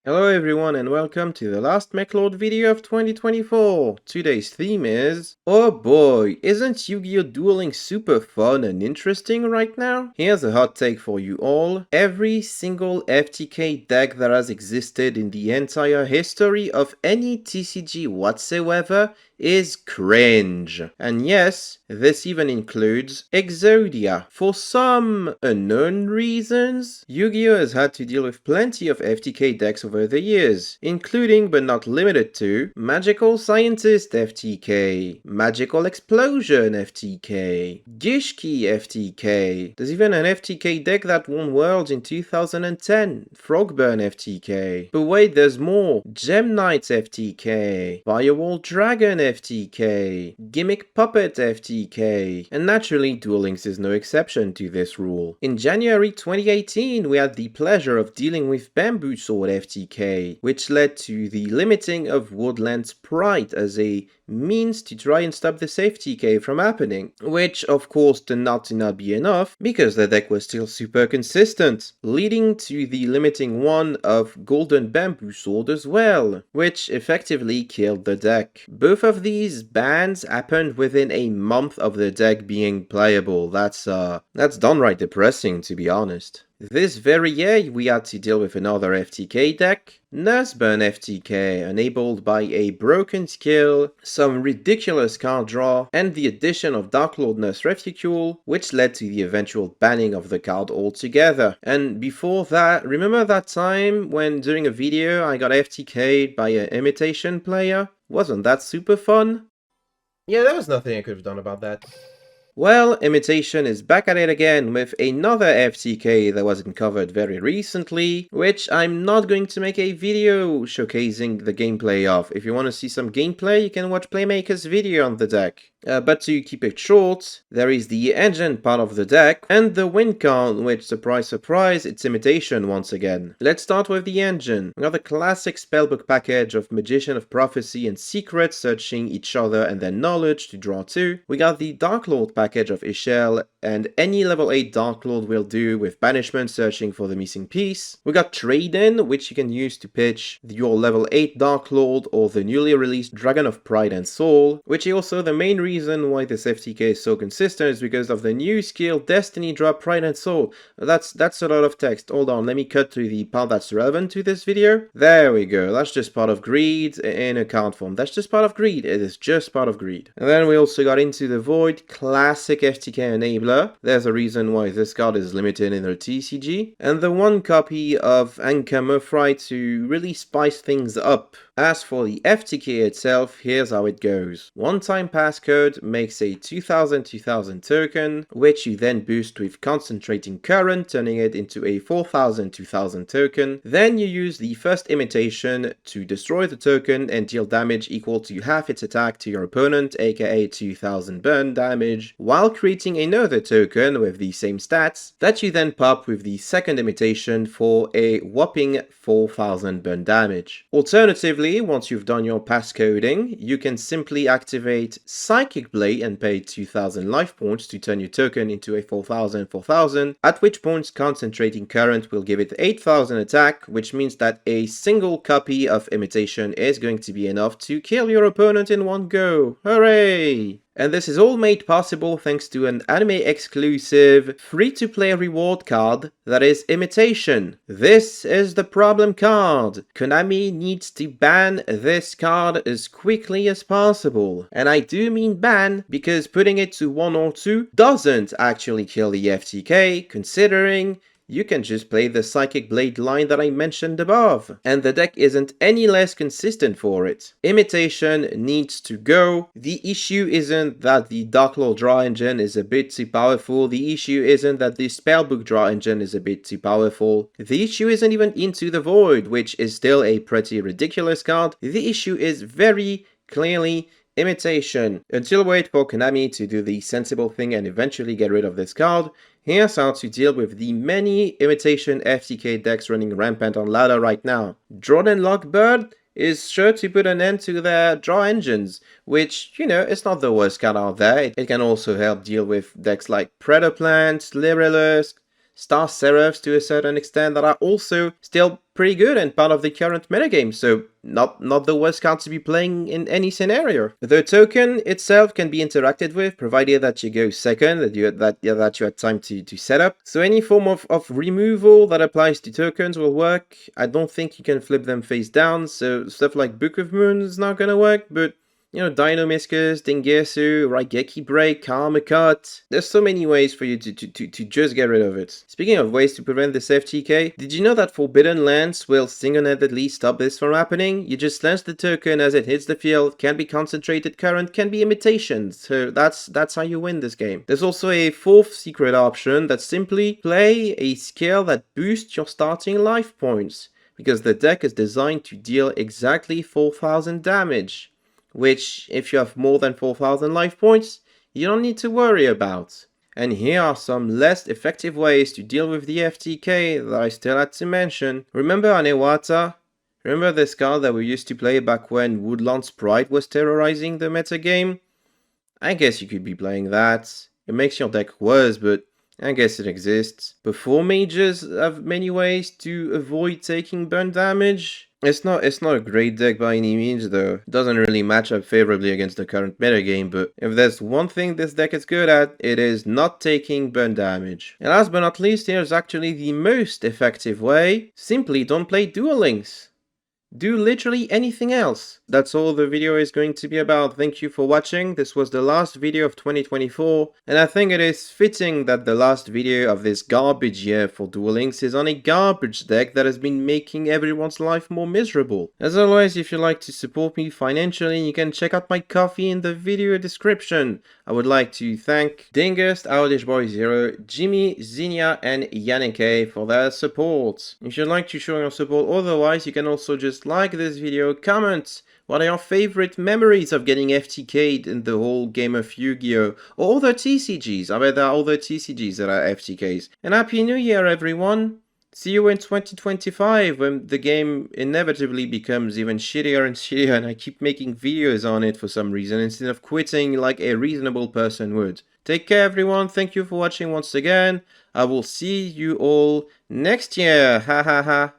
Hello everyone and welcome to the last MechLord video of 2024. Today's theme is... Oh boy, isn't Yu-Gi-Oh! Dueling super fun and interesting right now? Here's a hot take for you all. Every single FTK deck that has existed in the entire history of any TCG whatsoever is cringe. And yes, this even includes Exodia. For some unknown reasons, Yu-Gi-Oh! Has had to deal with plenty of FTK decks over the years, including but not limited to Magical Scientist FTK, Magical Explosion FTK, Gishki FTK, there's even an FTK deck that won Worlds in 2010, Frogburn FTK. But wait, there's more, Gem Knights FTK, Firewall Dragon FTK, Gimmick Puppet FTK, and naturally Duel Links is no exception to this rule. In January 2018, we had the pleasure of dealing with Bamboo Sword FTK, which led to the limiting of Woodland's Pride as a means to try and stop this FTK from happening, which of course turned out to not be enough because the deck was still super consistent, leading to the limiting one of Golden Bamboo Sword as well, which effectively killed the deck. Both of these bans happened within a month of the deck being playable. That's downright depressing, to be honest. This very year, we had to deal with another FTK deck, Nurseburn FTK, enabled by a broken skill, some ridiculous card draw, and the addition of Dark Lord Nurse Reticule, which led to the eventual banning of the card altogether. And before that, remember that time when during a video I got FTK'd by an imitation player? Wasn't that super fun? Yeah, there was nothing I could have done about that. Well, Imitation is back at it again with another FTK that was uncovered very recently, which I'm not going to make a video showcasing the gameplay of. If you want to see some gameplay, you can watch Playmaker's video on the deck. But to keep it short, there is the engine part of the deck, and the win con, which, surprise surprise, it's Imitation once again. Let's start with the engine. We got the classic spellbook package of Magician of Prophecy and Secret searching each other and their knowledge to draw two. We got the Dark Lord package of Ishel, and any level 8 Dark Lord will do with Banishment searching for the missing piece. We got Trade-In, which you can use to pitch your level 8 Dark Lord or the newly released Dragon of Pride and Soul, which is also the main reason why this FTK is so consistent is because of the new skill Destiny Drop Pride and Soul. That's a lot of text. Hold on, let me cut to the part that's relevant to this video. There we go, that's just part of Greed in a card form. That's just part of Greed, it is just part of Greed. And then we also got Into the Void, classic FTK enabler. There's a reason why this card is limited in their TCG. And the one copy of Anka Murfry to really spice things up. As for the FTK itself, here's how it goes. One-time passcode makes a 2000 token, which you then boost with Concentrating Current, turning it into a 2000 token. Then you use the first Imitation to destroy the token and deal damage equal to half its attack to your opponent, aka 2000 burn damage, while creating another token with the same stats that you then pop with the second Imitation for a whopping 4000 burn damage. Alternatively, once you've done your passcoding, you can simply activate Psychic Blade and pay 2000 life points to turn your token into a 4000, at which point Concentrating Current will give it 8000 attack, which means that a single copy of Imitation is going to be enough to kill your opponent in one go. Hooray! And this is all made possible thanks to an anime-exclusive, free-to-play reward card that is Imitation. This is the problem card. Konami needs to ban this card as quickly as possible. And I do mean ban, because putting it to 1 or 2 doesn't actually kill the FTK, considering you can just play the Psychic Blade line that I mentioned above, and the deck isn't any less consistent for it. Imitation needs to go. The issue isn't that the Dark Lord draw engine is a bit too powerful, the issue isn't that the Spellbook draw engine is a bit too powerful, the issue isn't even Into the Void, which is still a pretty ridiculous card. The issue is very clearly Imitation. Until wait for Konami to do the sensible thing and eventually get rid of this card, here's how to deal with the many Imitation FTK decks running rampant on ladder right now. Jordan Lockbird is sure to put an end to their draw engines, which, you know, it's not the worst card out there. It can also help deal with decks like Predaplant, Lyrilusk, Star Seraphs to a certain extent that are also still pretty good and part of the current metagame, so not the worst card to be playing in any scenario. The token itself can be interacted with, provided that you go second, that you had time to set up. So any form of removal that applies to tokens will work. I don't think you can flip them face down, so stuff like Book of Moons is not gonna work, but Dinomiscus, Dengetsu, Raigeki Break, Karma Cut. There's so many ways for you to just get rid of it. Speaking of ways to prevent this FTK, did you know that Forbidden Lance will single-handedly stop this from happening? You just lance the token as it hits the field, can be concentrated current, can be imitations, so that's how you win this game. There's also a fourth secret option that's simply play a skill that boosts your starting life points, because the deck is designed to deal exactly 4,000 damage, which, if you have more than 4,000 life points, you don't need to worry about. And here are some less effective ways to deal with the FTK that I still had to mention. Remember Anewata? Remember this card that we used to play back when Woodland Sprite was terrorizing the metagame? I guess you could be playing that. It makes your deck worse, but I guess it exists. Before mages have many ways to avoid taking burn damage. It's not a great deck by any means though. It doesn't really match up favorably against the current metagame, but if there's one thing this deck is good at, it is not taking burn damage. And last but not least, here's actually the most effective way. Simply don't play Duel Links. Do literally anything else. That's all the video is going to be about. Thank you for watching. This was the last video of 2024, and I think it is fitting that the last video of this garbage year for Duel Links is on a garbage deck that has been making everyone's life more miserable. As always, if you'd like to support me financially, you can check out my coffee in the video description. I would like to thank Dingus, OurDishBoy0, Jimmy, Zinnia, and Yannick for their support. If you'd like to show your support otherwise, you can also just like this video, comment what are your favorite memories of getting FTK'd in the whole game of Yu-Gi-Oh! Or other TCGs. I bet there are other TCGs that are FTKs. And Happy New Year, everyone! See you in 2025 when the game inevitably becomes even shittier and shittier and I keep making videos on it for some reason instead of quitting like a reasonable person would. Take care everyone, thank you for watching once again. I will see you all next year, ha ha ha.